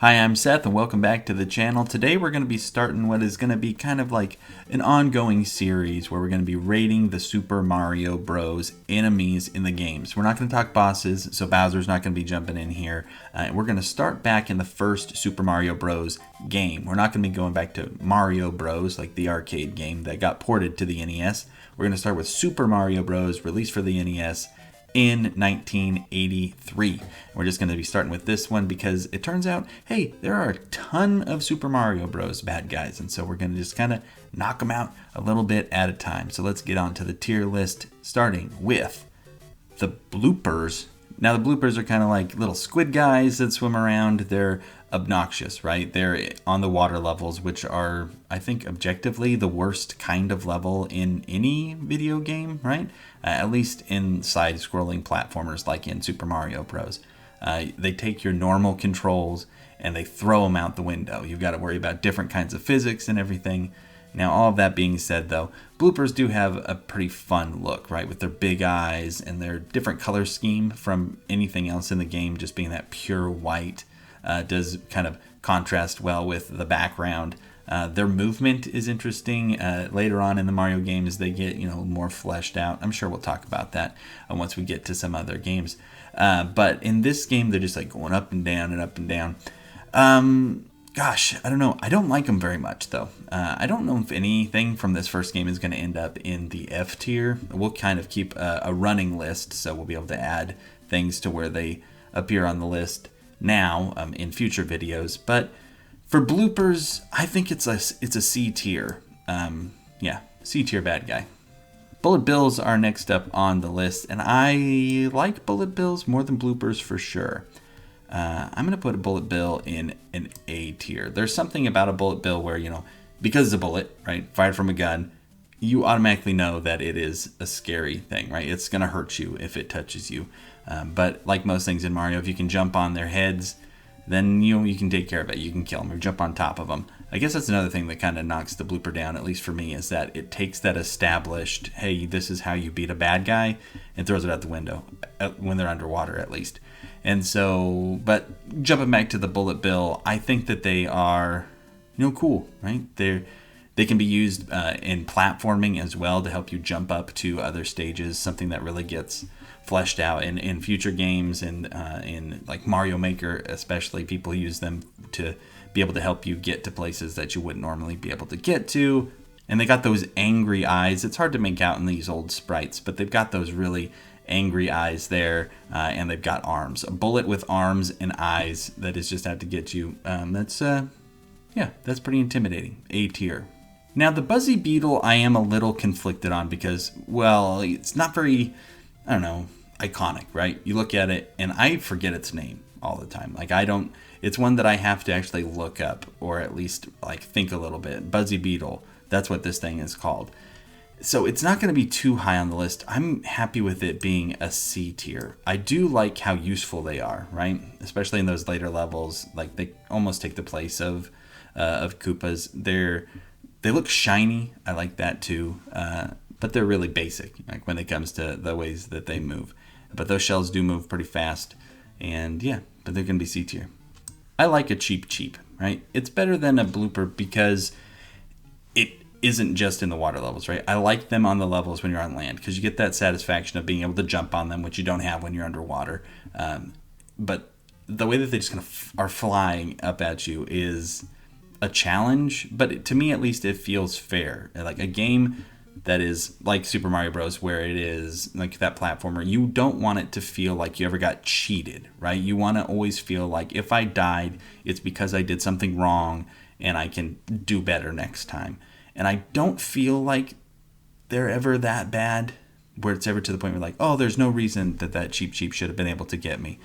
Hi, I'm Seth, and welcome back to the channel. Today we're going to be starting what is going to be kind of like an ongoing series where we're going to be rating the Super Mario Bros. Enemies in the games. We're not going to talk bosses, so Bowser's not going to be jumping in here. We're going to start back in the first Super Mario Bros. Game. We're not going to be going back to Mario Bros. Like the arcade game that got ported to the NES. We're going to start with Super Mario Bros. Released for the NES in 1983. We're just going to be starting with this one because it turns out, hey, there are a ton of Super Mario Bros. Bad guys, and so we're going to just kind of knock them out a little bit at a time. So let's get on to the tier list, starting with the Bloopers. Now the Bloopers are kind of like little squid guys that swim around. They're obnoxious, right? They're on the water levels, which are, I think, objectively the worst kind of level in any video game, right? At least in side-scrolling platformers like in Super Mario Bros. They take your normal controls and they throw them out the window. You've got to worry about different kinds of physics and everything. Now, all of that being said, though, Bloopers do have a pretty fun look, right? With their big eyes and their different color scheme from anything else in the game, just being that pure white. Does kind of contrast well with the background. Their movement is interesting. Later on in the Mario games, they get more fleshed out. I'm sure we'll talk about that once we get to some other games. But in this game, they're just like going up and down and up and down. Gosh, I don't know. I don't like them very much, though. I don't know if anything from this first game is going to end up in the F tier. We'll kind of keep a running list, so we'll be able to add things to where they appear on the list now in future videos. But for Bloopers, I think it's a C tier. C tier bad guy. Bullet Bills are next up on the list, and I like Bullet Bills more than Bloopers for sure. I'm going to put a Bullet Bill in an A tier. There's something about a Bullet Bill where, because it's a bullet, right, fired from a gun, you automatically know that it is a scary thing, right? It's going to hurt you if it touches you. But like most things in Mario, if you can jump on their heads, then you can take care of it. You can kill them or jump on top of them. I guess that's another thing that kind of knocks the Blooper down, at least for me, is that it takes that established, hey, this is how you beat a bad guy, and throws it out the window when they're underwater, at least. And so, but jumping back to the Bullet Bill, I think that they are, cool, right? They can be used in platforming as well to help you jump up to other stages, something that really gets fleshed out in future games and in like Mario Maker especially. People use them to be able to help you get to places that you wouldn't normally be able to get to. And they got those angry eyes. It's hard to make out in these old sprites, but they've got those really angry eyes there, and they've got arms. A bullet with arms and eyes that is just out to get you. That's pretty intimidating. A tier. Now, the Buzzy Beetle I am a little conflicted on because, well, it's not very, iconic, right? You look at it, and I forget its name all the time. It's one that I have to actually look up, or at least, think a little bit. Buzzy Beetle, that's what this thing is called. So it's not going to be too high on the list. I'm happy with it being a C tier. I do like how useful they are, right? Especially in those later levels. They almost take the place of Koopas. They look shiny. I like that too. But they're really basic, when it comes to the ways that they move. But those shells do move pretty fast. And but they're going to be C tier. I like a Cheep-cheep, right? It's better than a Blooper because it isn't just in the water levels, right? I like them on the levels when you're on land because you get that satisfaction of being able to jump on them, which you don't have when you're underwater. But the way that they just kind of are flying up at you is a challenge, but to me at least it feels fair. Like a game that is like Super Mario Bros. Where it is like that platformer, you don't want it to feel like you ever got cheated, right? You want to always feel like if I died, it's because I did something wrong and I can do better next time. And I don't feel like they're ever that bad where it's ever to the point where there's no reason that Cheep-cheep should have been able to get me.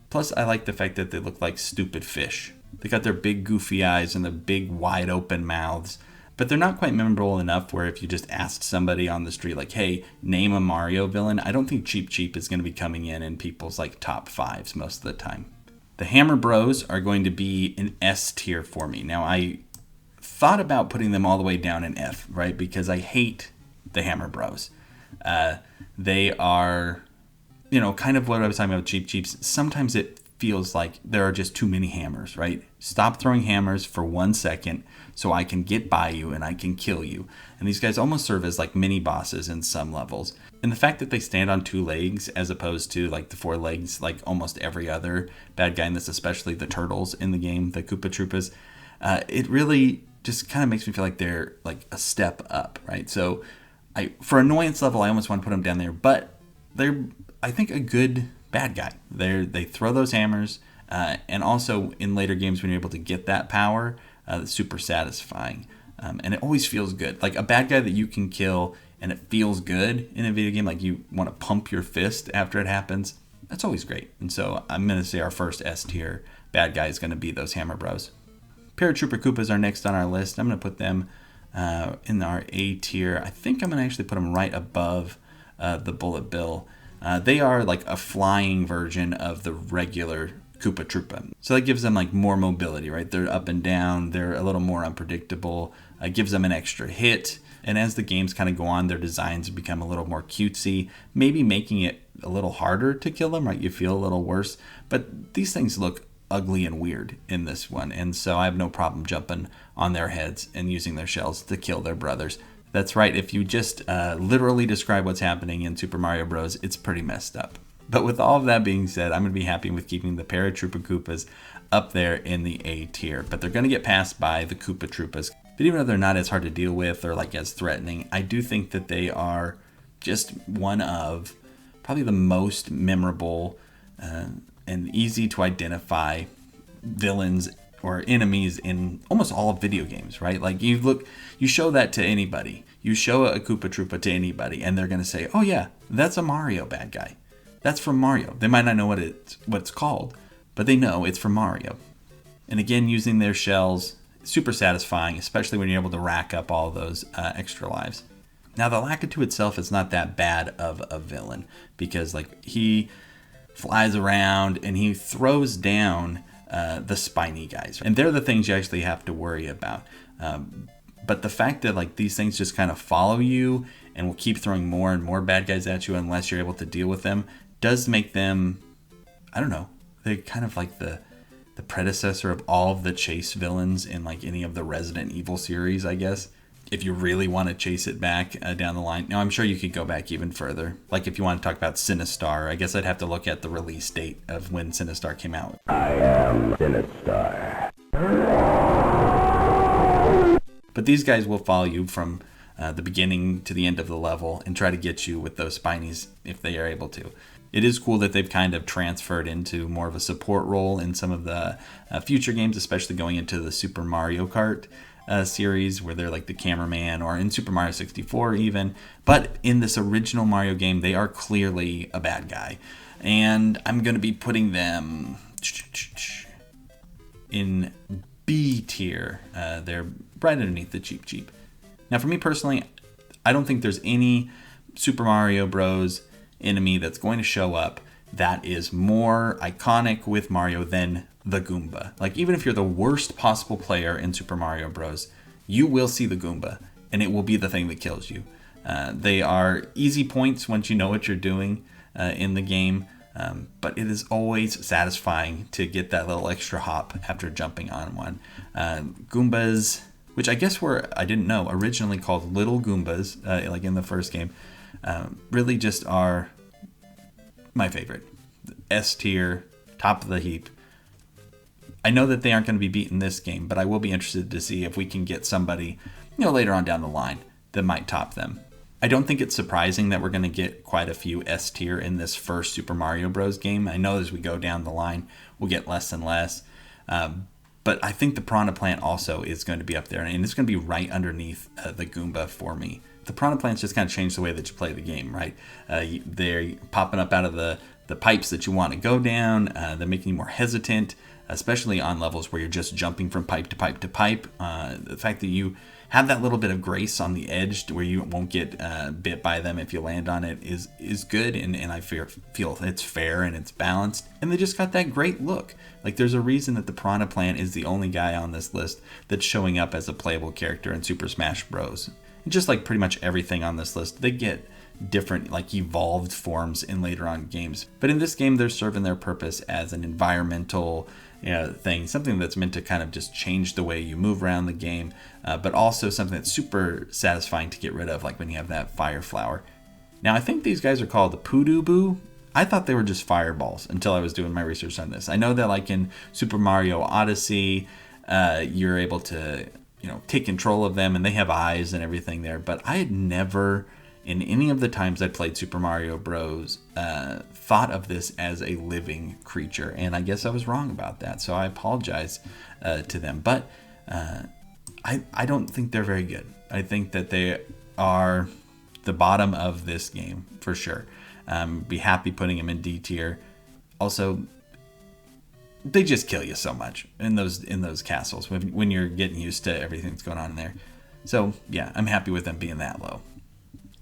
Plus, I like the fact that they look like stupid fish. They got their big goofy eyes and their big wide open mouths. But they're not quite memorable enough where if you just asked somebody on the street, hey, name a Mario villain, I don't think Cheep-cheep is going to be coming in people's top fives most of the time. The Hammer Bros are going to be an S tier for me. Now, I thought about putting them all the way down in F, right? Because I hate the Hammer Bros. They are, kind of what I was talking about with Cheep-cheeps. Sometimes it feels like there are just too many hammers, right? Stop throwing hammers for 1 second so I can get by you and I can kill you. And these guys almost serve as like mini bosses in some levels. And the fact that they stand on 2 legs as opposed to like the 4 legs like almost every other bad guy in this, especially the turtles in the game, the Koopa Troopas, it really just kind of makes me feel like they're like a step up, right? So for annoyance level, I almost want to put them down there, but they're, I think, a good bad guy. They throw those hammers, and also in later games when you're able to get that power, it's super satisfying. And it always feels good. Like a bad guy that you can kill and it feels good in a video game, like you want to pump your fist after it happens, that's always great. And so I'm going to say our first S tier bad guy is going to be those Hammer Bros. Paratrooper Koopas are next on our list. I'm going to put them in our A tier. I think I'm going to actually put them right above the Bullet Bill. They are like a flying version of the regular Koopa Troopa. So that gives them like more mobility, right? They're up and down. They're a little more unpredictable. Gives them an extra hit. And as the games kind of go on, their designs become a little more cutesy, maybe making it a little harder to kill them, right? You feel a little worse. But these things look ugly and weird in this one. And so I have no problem jumping on their heads and using their shells to kill their brothers. That's right. If you just literally describe what's happening in Super Mario Bros., it's pretty messed up. But with all of that being said, I'm going to be happy with keeping the Paratrooper Koopas up there in the A tier. But they're going to get passed by the Koopa Troopas. But even though they're not as hard to deal with or like as threatening, I do think that they are just one of probably the most memorable and easy to identify villains or enemies in almost all video games, right? Like you show that to anybody. You show a Koopa Troopa to anybody and they're going to say, oh yeah, that's a Mario bad guy. That's from Mario. They might not know what it's called, but they know it's from Mario. And again, using their shells, super satisfying, especially when you're able to rack up all those extra lives. Now, the Lakitu itself is not that bad of a villain because like he flies around and he throws down the Spiny Guys. And they're the things you actually have to worry about. But the fact that like these things just kind of follow you and will keep throwing more and more bad guys at you unless you're able to deal with them does make them, I don't know, they're kind of like the predecessor of all of the chase villains in like any of the Resident Evil series, I guess. If you really want to chase it back down the line. Now, I'm sure you could go back even further. Like if you want to talk about Sinistar, I guess I'd have to look at the release date of when Sinistar came out. I am Sinistar. But these guys will follow you from the beginning to the end of the level and try to get you with those Spinies if they are able to. It is cool that they've kind of transferred into more of a support role in some of the future games, especially going into the Super Mario Kart series where they're like the cameraman, or in Super Mario 64 even. But in this original Mario game, they are clearly a bad guy. And I'm going to be putting them in B tier. They're right underneath the Cheep-cheep. Now for me personally, I don't think there's any Super Mario Bros. Enemy that's going to show up that is more iconic with Mario than the Goomba. Like even if you're the worst possible player in Super Mario Bros., you will see the Goomba and it will be the thing that kills you. They are easy points once you know what you're doing in the game, but it is always satisfying to get that little extra hop after jumping on one. Goombas, which I guess were, I didn't know, originally called Little Goombas, like in the first game, really just are my favorite. S tier, top of the heap. I know that they aren't going to be beaten this game, but I will be interested to see if we can get somebody, later on down the line that might top them. I don't think it's surprising that we're going to get quite a few S tier in this first Super Mario Bros. Game. I know as we go down the line, we'll get less and less. But I think the Piranha Plant also is going to be up there, and it's going to be right underneath the Goomba for me. The Piranha Plants just kind of change the way that you play the game, right? They're popping up out of the pipes that you want to go down. They're making you more hesitant, especially on levels where you're just jumping from pipe to pipe to pipe. The fact that you have that little bit of grace on the edge where you won't get bit by them if you land on it is good, and I feel it's fair and it's balanced. And they just got that great look. Like there's a reason that the Piranha Plant is the only guy on this list that's showing up as a playable character in Super Smash Bros. And just like pretty much everything on this list, they get different like evolved forms in later on games. But in this game, they're serving their purpose as an environmental thing, something that's meant to kind of just change the way you move around the game, but also something that's super satisfying to get rid of, like when you have that fire flower. Now, I think these guys are called the Pudubu. I thought they were just fireballs until I was doing my research on this. I know that like in Super Mario Odyssey, you're able to take control of them and they have eyes and everything there, but I had never in any of the times I played Super Mario Bros. Thought of this as a living creature, and I guess I was wrong about that, so I apologize to them. But I don't think they're very good. I think that they are the bottom of this game for sure. Be happy putting them in D tier. Also, they just kill you so much in those castles when you're getting used to everything that's going on in there. So yeah, I'm happy with them being that low.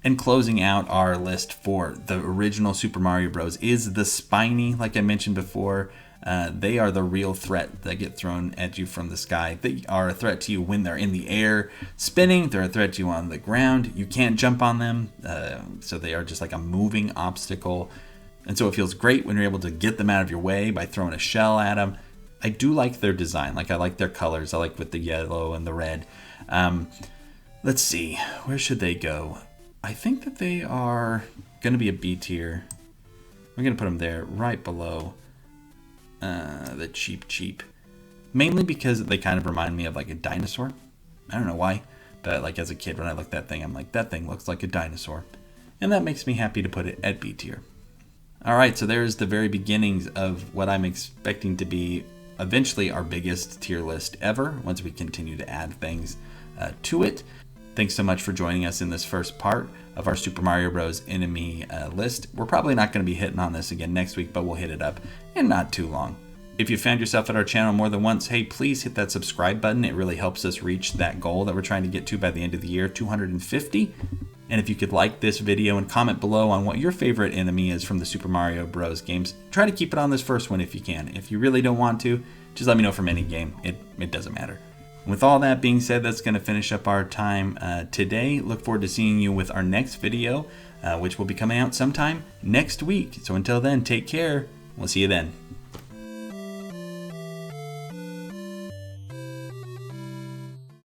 And closing out our list for the original Super Mario Bros. Is the Spiny, like I mentioned before. They are the real threat that get thrown at you from the sky. They are a threat to you when they're in the air spinning. They're a threat to you on the ground. You can't jump on them, so they are just like a moving obstacle. And so it feels great when you're able to get them out of your way by throwing a shell at them. I do like their design. Like I like their colors. I like with the yellow and the red. Let's see. Where should they go? I think that they are going to be a B tier. We're going to put them there right below the Cheep-cheep. Mainly because they kind of remind me of like a dinosaur. I don't know why. But like as a kid when I looked at that thing, I'm like, that thing looks like a dinosaur. And that makes me happy to put it at B tier. Alright, so there's the very beginnings of what I'm expecting to be eventually our biggest tier list ever once we continue to add things to it. Thanks so much for joining us in this first part of our Super Mario Bros. Enemy list. We're probably not going to be hitting on this again next week, but we'll hit it up in not too long. If you found yourself at our channel more than once, hey, please hit that subscribe button. It really helps us reach that goal that we're trying to get to by the end of the year, 250. And if you could like this video and comment below on what your favorite enemy is from the Super Mario Bros. Games, try to keep it on this first one if you can. If you really don't want to, just let me know from any game. It doesn't matter. With all that being said, that's going to finish up our time today. Look forward to seeing you with our next video, which will be coming out sometime next week. So until then, take care. We'll see you then.